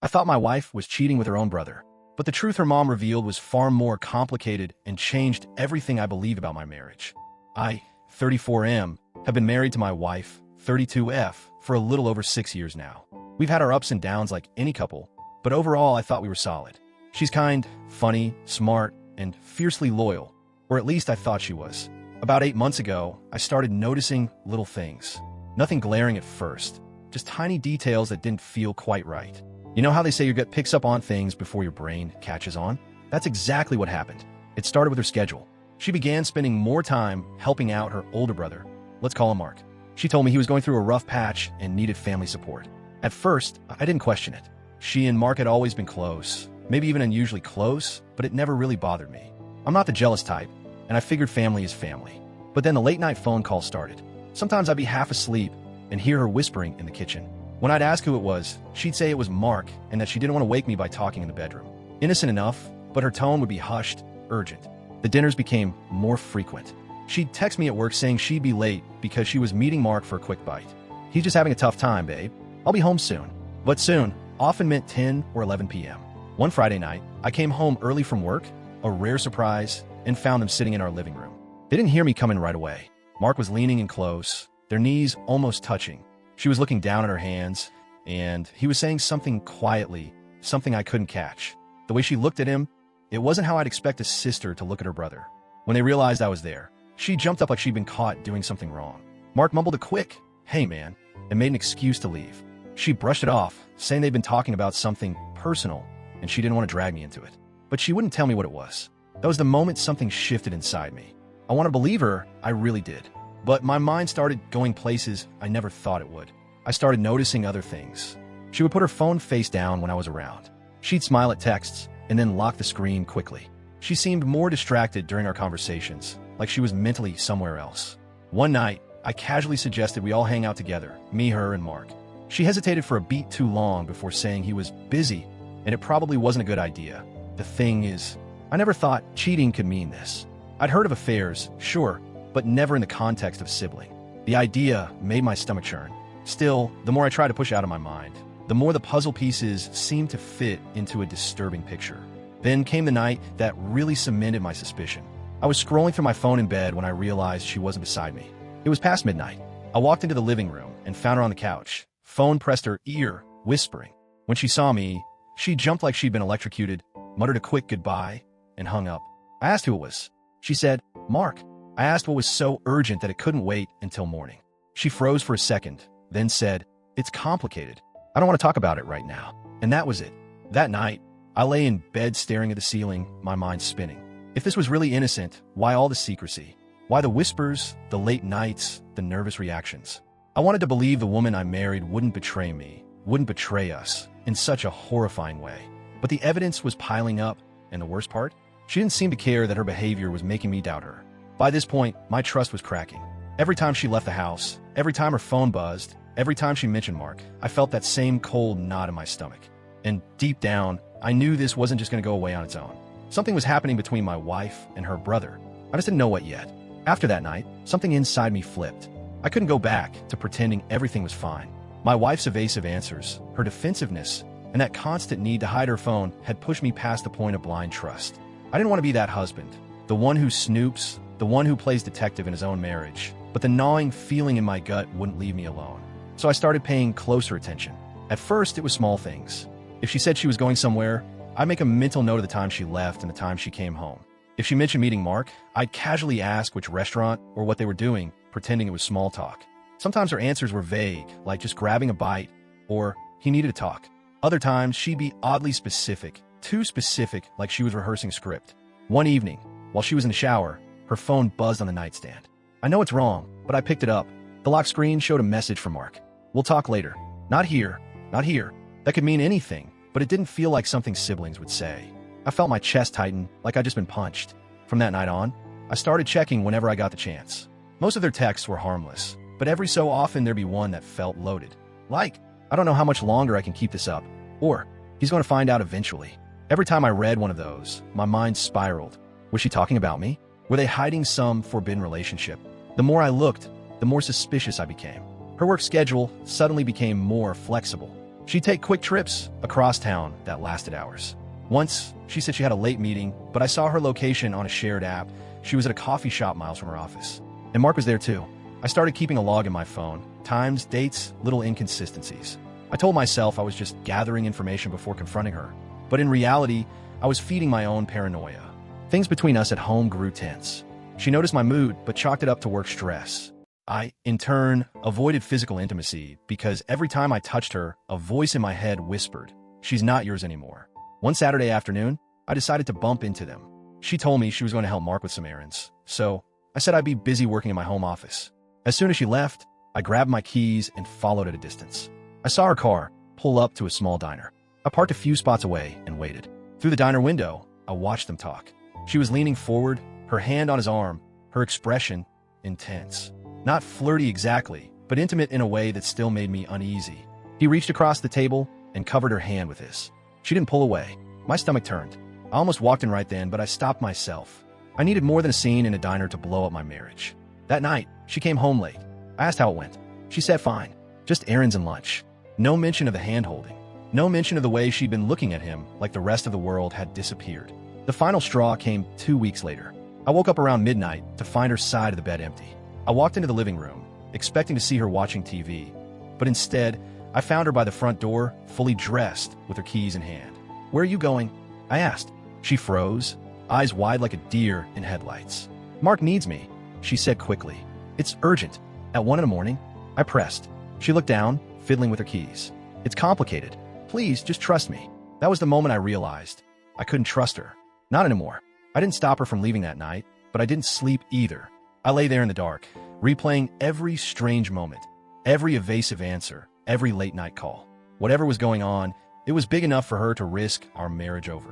I thought my wife was cheating with her own brother, but the truth her mom revealed was far more complicated and changed everything I believe about my marriage. I, 34M, have been married to my wife, 32F, for a little over 6 years now. We've had our ups and downs like any couple, but overall I thought we were solid. She's kind, funny, smart, and fiercely loyal, or at least I thought she was. About 8 months ago, I started noticing little things. Nothing glaring at first, just tiny details that didn't feel quite right. You know how they say your gut picks up on things before your brain catches on? That's exactly what happened. It started with her schedule. She began spending more time helping out her older brother. Let's call him Mark. She told me he was going through a rough patch and needed family support. At first, I didn't question it. She and Mark had always been close, maybe even unusually close, but it never really bothered me. I'm not the jealous type, and I figured family is family. But then the late-night phone call started. Sometimes I'd be half asleep and hear her whispering in the kitchen. When I'd ask who it was, she'd say it was Mark and that she didn't want to wake me by talking in the bedroom. Innocent enough, but her tone would be hushed, urgent. The dinners became more frequent. She'd text me at work saying she'd be late because she was meeting Mark for a quick bite. He's just having a tough time, babe. I'll be home soon. But soon often meant 10 or 11 p.m. One Friday night, I came home early from work, a rare surprise, and found them sitting in our living room. They didn't hear me coming right away. Mark was leaning in close, their knees almost touching. She was looking down at her hands, and he was saying something quietly, something I couldn't catch. The way she looked at him, it wasn't how I'd expect a sister to look at her brother. When they realized I was there, she jumped up like she'd been caught doing something wrong. Mark mumbled a quick, "Hey man," and made an excuse to leave. She brushed it off, saying they'd been talking about something personal, and she didn't want to drag me into it. But she wouldn't tell me what it was. That was the moment something shifted inside me. I want to believe her, I really did. But my mind started going places I never thought it would. I started noticing other things. She would put her phone face down when I was around. She'd smile at texts, and then lock the screen quickly. She seemed more distracted during our conversations, like she was mentally somewhere else. One night, I casually suggested we all hang out together, me, her, and Mark. She hesitated for a beat too long before saying he was busy, and it probably wasn't a good idea. The thing is, I never thought cheating could mean this. I'd heard of affairs, sure, but never in the context of sibling. The idea made my stomach churn. Still, the more I tried to push out of my mind, the more the puzzle pieces seemed to fit into a disturbing picture. Then came the night that really cemented my suspicion. I was scrolling through my phone in bed when I realized she wasn't beside me. It was past midnight. I walked into the living room and found her on the couch, phone pressed her ear, whispering. When she saw me, she jumped like she'd been electrocuted, muttered a quick goodbye, and hung up. I asked who it was. She said, "Mark." I asked what was so urgent that it couldn't wait until morning. She froze for a second, then said, "It's complicated. I don't want to talk about it right now." And that was it. That night, I lay in bed staring at the ceiling, my mind spinning. If this was really innocent, why all the secrecy? Why the whispers, the late nights, the nervous reactions? I wanted to believe the woman I married wouldn't betray me, wouldn't betray us, in such a horrifying way. But the evidence was piling up, and the worst part? She didn't seem to care that her behavior was making me doubt her. By this point, my trust was cracking. Every time she left the house, every time her phone buzzed, every time she mentioned Mark, I felt that same cold knot in my stomach. And deep down, I knew this wasn't just going to go away on its own. Something was happening between my wife and her brother. I just didn't know what yet. After that night, something inside me flipped. I couldn't go back to pretending everything was fine. My wife's evasive answers, her defensiveness, and that constant need to hide her phone had pushed me past the point of blind trust. I didn't want to be that husband, the one who snoops, the one who plays detective in his own marriage, but the gnawing feeling in my gut wouldn't leave me alone. So I started paying closer attention. At first, it was small things. If she said she was going somewhere, I'd make a mental note of the time she left and the time she came home. If she mentioned meeting Mark, I'd casually ask which restaurant or what they were doing, pretending it was small talk. Sometimes her answers were vague, like just grabbing a bite, or he needed to talk. Other times, she'd be oddly specific, too specific, like she was rehearsing a script. One evening, while she was in the shower, her phone buzzed on the nightstand. I know it's wrong, but I picked it up. The lock screen showed a message from Mark. "We'll talk later. Not here. Not here." That could mean anything, but it didn't feel like something siblings would say. I felt my chest tighten, like I'd just been punched. From that night on, I started checking whenever I got the chance. Most of their texts were harmless, but every so often there'd be one that felt loaded. Like, "I don't know how much longer I can keep this up," or "He's going to find out eventually." Every time I read one of those, my mind spiraled. Was she talking about me? Were they hiding some forbidden relationship? The more I looked, the more suspicious I became. Her work schedule suddenly became more flexible. She'd take quick trips across town that lasted hours. Once, she said she had a late meeting, but I saw her location on a shared app. She was at a coffee shop miles from her office. And Mark was there too. I started keeping a log in my phone. Times, dates, little inconsistencies. I told myself I was just gathering information before confronting her. But in reality, I was feeding my own paranoia. Things between us at home grew tense. She noticed my mood, but chalked it up to work stress. I, in turn, avoided physical intimacy because every time I touched her, a voice in my head whispered, "She's not yours anymore." One Saturday afternoon, I decided to bump into them. She told me she was going to help Mark with some errands, so I said I'd be busy working in my home office. As soon as she left, I grabbed my keys and followed at a distance. I saw her car pull up to a small diner. I parked a few spots away and waited. Through the diner window, I watched them talk. She was leaning forward, her hand on his arm, her expression intense. Not flirty exactly, but intimate in a way that still made me uneasy. He reached across the table and covered her hand with his. She didn't pull away. My stomach turned. I almost walked in right then, but I stopped myself. I needed more than a scene in a diner to blow up my marriage. That night, she came home late. I asked how it went. She said fine. Just errands and lunch. No mention of the hand-holding. No mention of the way she'd been looking at him like the rest of the world had disappeared. The final straw came 2 weeks later. I woke up around midnight to find her side of the bed empty. I walked into the living room, expecting to see her watching TV. But instead, I found her by the front door, fully dressed, with her keys in hand. "Where are you going?" I asked. She froze, eyes wide like a deer in headlights. "Mark needs me," she said quickly. "It's urgent." At 1 a.m, I pressed. She looked down, fiddling with her keys. "It's complicated. Please, just trust me." That was the moment I realized I couldn't trust her. Not anymore. I didn't stop her from leaving that night, but I didn't sleep either. I lay there in the dark, replaying every strange moment, every evasive answer, every late-night call. Whatever was going on, it was big enough for her to risk our marriage over.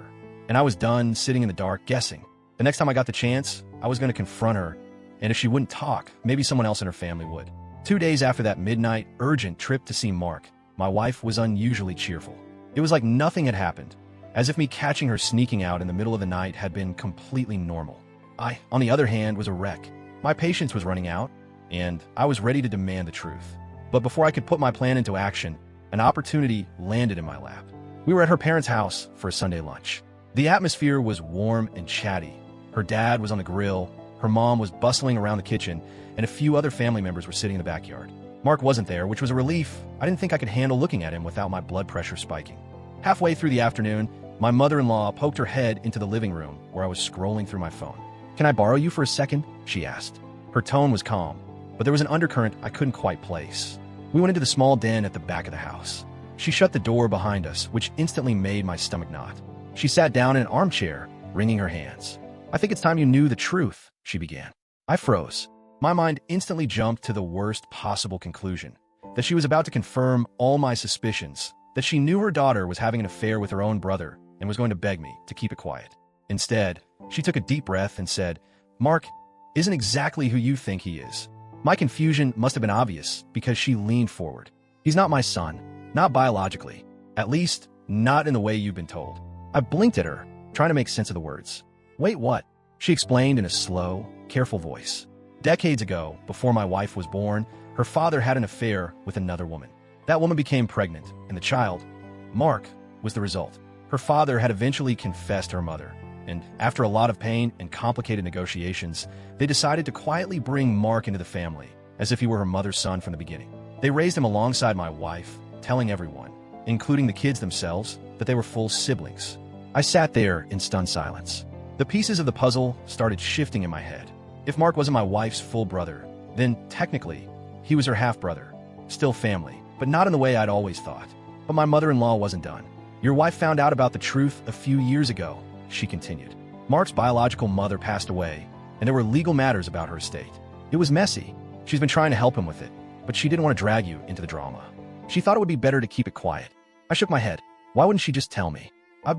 And I was done sitting in the dark, guessing. The next time I got the chance, I was going to confront her, and if she wouldn't talk, maybe someone else in her family would. 2 days after that midnight, urgent trip to see Mark, my wife was unusually cheerful. It was like nothing had happened, as if me catching her sneaking out in the middle of the night had been completely normal. I, on the other hand, was a wreck. My patience was running out, and I was ready to demand the truth. But before I could put my plan into action, an opportunity landed in my lap. We were at her parents' house for a Sunday lunch. The atmosphere was warm and chatty. Her dad was on the grill, her mom was bustling around the kitchen, and a few other family members were sitting in the backyard. Mark wasn't there, which was a relief. I didn't think I could handle looking at him without my blood pressure spiking. Halfway through the afternoon, my mother-in-law poked her head into the living room where I was scrolling through my phone. "Can I borrow you for a second?" she asked. Her tone was calm, but there was an undercurrent I couldn't quite place. We went into the small den at the back of the house. She shut the door behind us, which instantly made my stomach knot. She sat down in an armchair, wringing her hands. "I think it's time you knew the truth," she began. I froze. My mind instantly jumped to the worst possible conclusion, that she was about to confirm all my suspicions, that she knew her daughter was having an affair with her own brother and was going to beg me to keep it quiet. Instead, she took a deep breath and said, "Mark isn't exactly who you think he is." My confusion must have been obvious because she leaned forward. "He's not my son, not biologically, at least not in the way you've been told." I blinked at her, trying to make sense of the words. "Wait, what?" she explained in a slow, careful voice. "Decades ago, before my wife was born, her father had an affair with another woman. That woman became pregnant, and the child, Mark, was the result. Her father had eventually confessed her mother, and after a lot of pain and complicated negotiations, they decided to quietly bring Mark into the family, as if he were her mother's son from the beginning. They raised him alongside my wife, telling everyone, including the kids themselves, that they were full siblings." I sat there in stunned silence. The pieces of the puzzle started shifting in my head. If Mark wasn't my wife's full brother, then technically, he was her half-brother. Still family, but not in the way I'd always thought. But my mother-in-law wasn't done. "Your wife found out about the truth a few years ago," she continued. "Mark's biological mother passed away, and there were legal matters about her estate. It was messy. She's been trying to help him with it, but she didn't want to drag you into the drama. She thought it would be better to keep it quiet." I shook my head. Why wouldn't she just tell me? I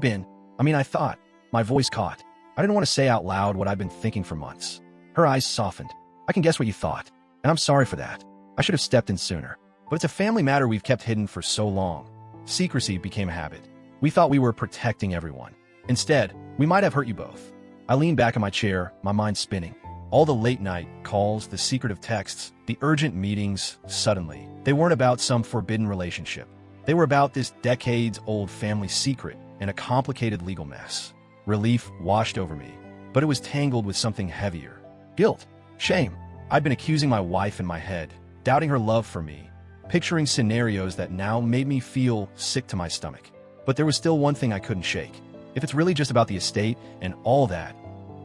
thought. My voice caught. I didn't want to say out loud what I'd been thinking for months. Her eyes softened. "I can guess what you thought, and I'm sorry for that. I should have stepped in sooner. But it's a family matter we've kept hidden for so long. Secrecy became a habit. We thought we were protecting everyone. Instead, we might have hurt you both." I leaned back in my chair, my mind spinning. All the late-night calls, the secretive texts, the urgent meetings, suddenly, they weren't about some forbidden relationship. They were about this decades-old family secret and a complicated legal mess. Relief washed over me, but it was tangled with something heavier. Guilt. Shame. I'd been accusing my wife in my head, doubting her love for me, picturing scenarios that now made me feel sick to my stomach. But there was still one thing I couldn't shake. If it's really just about the estate and all that,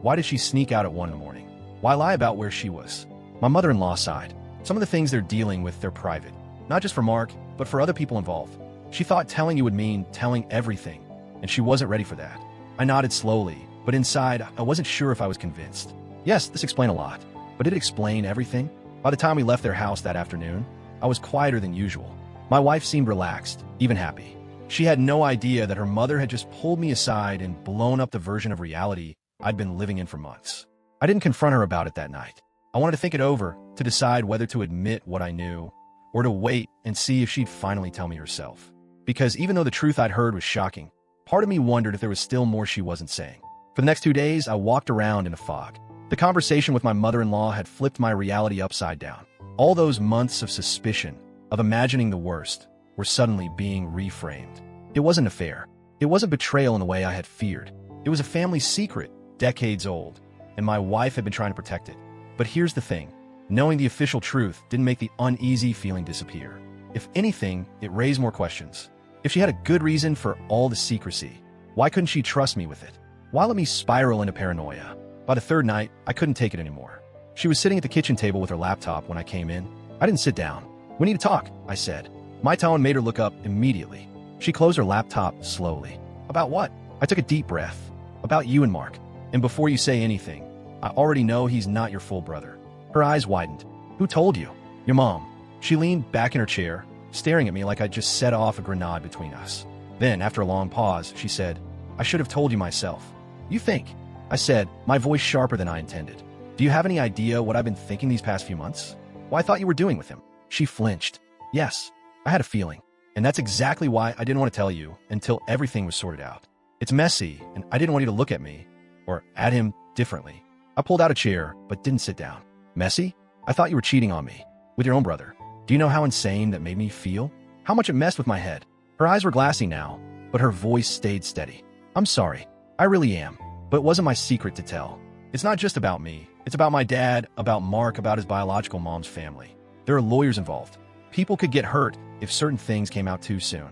why did she sneak out at 1 in the morning? Why lie about where she was? My mother-in-law sighed. Some of the things they're dealing with, they're private. Not just for Mark, but for other people involved. She thought telling you would mean telling everything, and she wasn't ready for that. I nodded slowly, but inside, I wasn't sure if I was convinced. Yes, this explained a lot, but did it explain everything? By the time we left their house that afternoon, I was quieter than usual. My wife seemed relaxed, even happy. She had no idea that her mother had just pulled me aside and blown up the version of reality I'd been living in for months. I didn't confront her about it that night. I wanted to think it over, to decide whether to admit what I knew, or to wait and see if she'd finally tell me herself. Because even though the truth I'd heard was shocking, part of me wondered if there was still more she wasn't saying. For the next 2 days, I walked around in a fog. The conversation with my mother-in-law had flipped my reality upside down. All those months of suspicion, of imagining the worst, were suddenly being reframed. It wasn't a affair. It wasn't betrayal in the way I had feared. It was a family secret, decades old, and my wife had been trying to protect it. But here's the thing. Knowing the official truth didn't make the uneasy feeling disappear. If anything, it raised more questions. If she had a good reason for all the secrecy, why couldn't she trust me with it? Why let me spiral into paranoia? By the third night, I couldn't take it anymore. She was sitting at the kitchen table with her laptop when I came in. I didn't sit down. "We need to talk," I said. My tone made her look up immediately. She closed her laptop slowly. "About what?" I took a deep breath. "About you and Mark. And before you say anything, I already know he's not your full brother." Her eyes widened. "Who told you?" "Your mom." She leaned back in her chair, staring at me like I'd just set off a grenade between us. Then, after a long pause, she said, "I should have told you myself." "You think?" I said, my voice sharper than I intended. "Do you have any idea what I've been thinking these past few months? What I thought you were doing with him?" She flinched. "Yes, I had a feeling. And that's exactly why I didn't want to tell you until everything was sorted out. It's messy, and I didn't want you to look at me, or at him, differently." I pulled out a chair, but didn't sit down. "Messy? I thought you were cheating on me. With your own brother. Do you know how insane that made me feel? How much it messed with my head?" Her eyes were glassy now, but her voice stayed steady. "I'm sorry. I really am. But it wasn't my secret to tell. It's not just about me. It's about my dad, about Mark, about his biological mom's family. There are lawyers involved. People could get hurt if certain things came out too soon."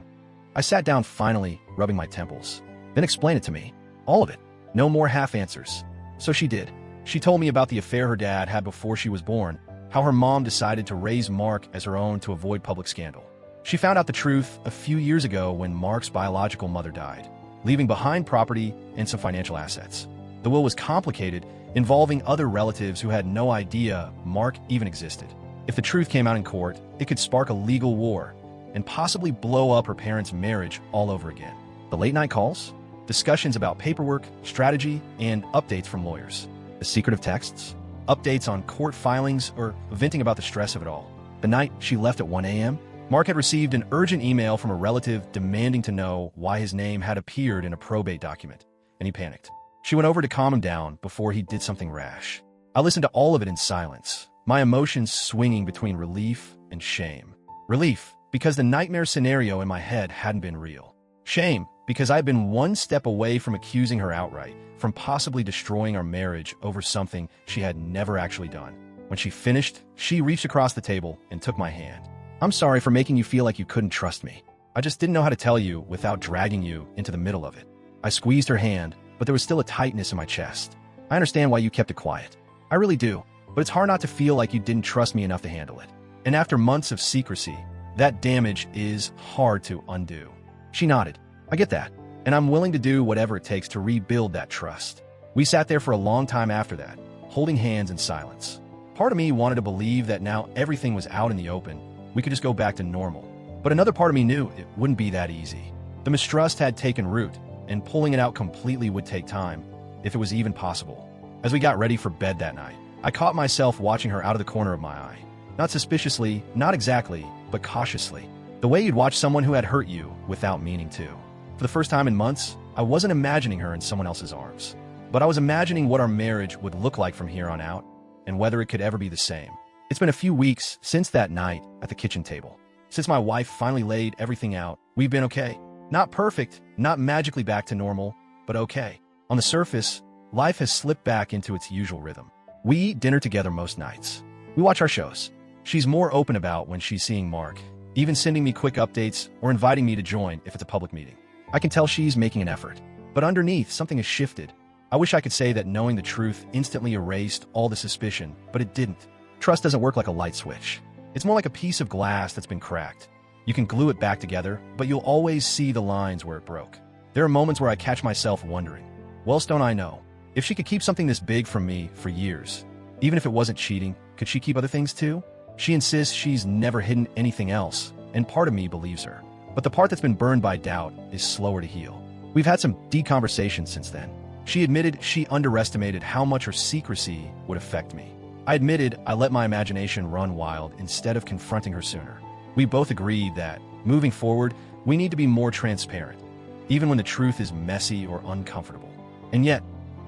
I sat down finally, rubbing my temples. "Then explain it to me. All of it. No more half answers." So she did. She told me about the affair her dad had before she was born, how her mom decided to raise Mark as her own to avoid public scandal. She found out the truth a few years ago when Mark's biological mother died, leaving behind property and some financial assets. The will was complicated, involving other relatives who had no idea Mark even existed. If the truth came out in court, it could spark a legal war and possibly blow up her parents' marriage all over again. The late-night calls, discussions about paperwork, strategy, and updates from lawyers. The secretive texts, updates on court filings, or venting about the stress of it all. The night she left at 1 a.m., Mark had received an urgent email from a relative demanding to know why his name had appeared in a probate document, and he panicked. She went over to calm him down before he did something rash. I listened to all of it in silence, my emotions swinging between relief and shame. Relief, because the nightmare scenario in my head hadn't been real. Shame, because I had been one step away from accusing her outright, from possibly destroying our marriage over something she had never actually done. When she finished, she reached across the table and took my hand. "I'm sorry for making you feel like you couldn't trust me. I just didn't know how to tell you without dragging you into the middle of it." I squeezed her hand, but there was still a tightness in my chest. "I understand why you kept it quiet. I really do, but it's hard not to feel like you didn't trust me enough to handle it. And after months of secrecy, that damage is hard to undo." She nodded. "I get that, and I'm willing to do whatever it takes to rebuild that trust." We sat there for a long time after that, holding hands in silence. Part of me wanted to believe that now everything was out in the open, we could just go back to normal. But another part of me knew it wouldn't be that easy. The mistrust had taken root, and pulling it out completely would take time, if it was even possible. As we got ready for bed that night, I caught myself watching her out of the corner of my eye. Not suspiciously, not exactly, but cautiously. The way you'd watch someone who had hurt you without meaning to. For the first time in months, I wasn't imagining her in someone else's arms. But I was imagining what our marriage would look like from here on out, and whether it could ever be the same. It's been a few weeks since that night at the kitchen table. Since my wife finally laid everything out We've been okay. Not perfect, not magically back to normal, but okay. On the surface, life has slipped back into its usual rhythm. We eat dinner together most nights. We watch our shows. She's more open about when she's seeing Mark, even sending me quick updates or inviting me to join if it's a public meeting. I can tell she's making an effort. But underneath, something has shifted. I wish I could say that knowing the truth instantly erased all the suspicion, but it didn't. Trust doesn't work like a light switch. It's more like a piece of glass that's been cracked. You can glue it back together, but you'll always see the lines where it broke. There are moments where I catch myself wondering, well, don't I know? If she could keep something this big from me for years, even if it wasn't cheating, could she keep other things too? She insists she's never hidden anything else, and part of me believes her. But the part that's been burned by doubt is slower to heal. We've had some deep conversations since then. She admitted she underestimated how much her secrecy would affect me. I admitted I let my imagination run wild instead of confronting her sooner. We both agreed that, moving forward, we need to be more transparent, even when the truth is messy or uncomfortable. And yet,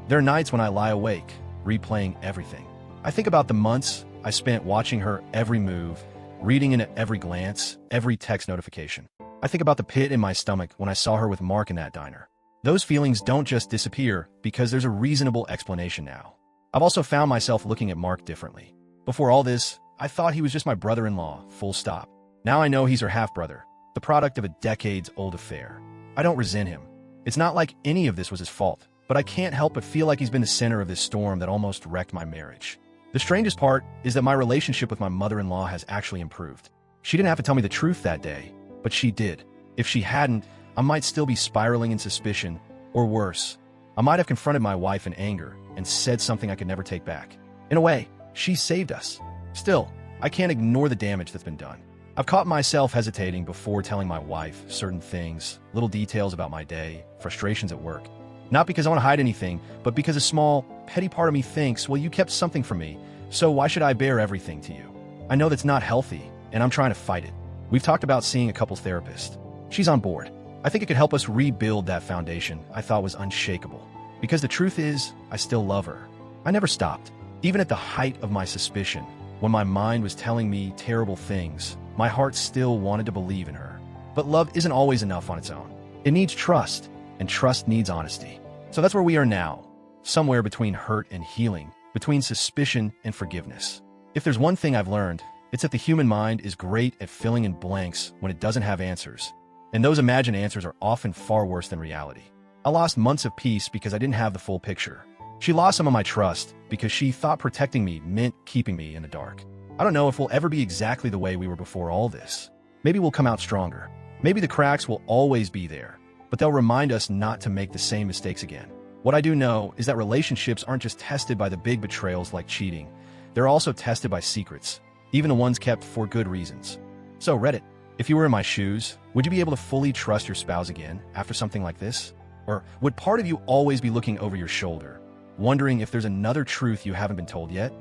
there are nights when I lie awake, replaying everything. I think about the months I spent watching her every move, reading into every glance, every text notification. I think about the pit in my stomach when I saw her with Mark in that diner. Those feelings don't just disappear because there's a reasonable explanation now. I've also found myself looking at Mark differently. Before all this, I thought he was just my brother-in-law, full stop. Now I know he's her half-brother, the product of a decades-old affair. I don't resent him. It's not like any of this was his fault, but I can't help but feel like he's been the center of this storm that almost wrecked my marriage. The strangest part is that my relationship with my mother-in-law has actually improved. She didn't have to tell me the truth that day, but she did. If she hadn't, I might still be spiraling in suspicion, or worse, I might have confronted my wife in anger and said something I could never take back. In a way, she saved us. Still, I can't ignore the damage that's been done. I've caught myself hesitating before telling my wife certain things, little details about my day, frustrations at work. Not because I want to hide anything, but because a small, petty part of me thinks, well, you kept something from me, so why should I bear everything to you? I know that's not healthy, and I'm trying to fight it. We've talked about seeing a couples therapist. She's on board. I think it could help us rebuild that foundation I thought was unshakable. Because the truth is, I still love her. I never stopped. Even at the height of my suspicion, when my mind was telling me terrible things, my heart still wanted to believe in her. But love isn't always enough on its own. It needs trust, and trust needs honesty. So that's where we are now, somewhere between hurt and healing, between suspicion and forgiveness. If there's one thing I've learned, it's that the human mind is great at filling in blanks when it doesn't have answers. And those imagined answers are often far worse than reality. I lost months of peace because I didn't have the full picture. She lost some of my trust because she thought protecting me meant keeping me in the dark. I don't know if we'll ever be exactly the way we were before all this. Maybe we'll come out stronger. Maybe the cracks will always be there, but they'll remind us not to make the same mistakes again. What I do know is that relationships aren't just tested by the big betrayals like cheating. They're also tested by secrets, even the ones kept for good reasons. So Reddit, if you were in my shoes, would you be able to fully trust your spouse again after something like this? Or would part of you always be looking over your shoulder, wondering if there's another truth you haven't been told yet?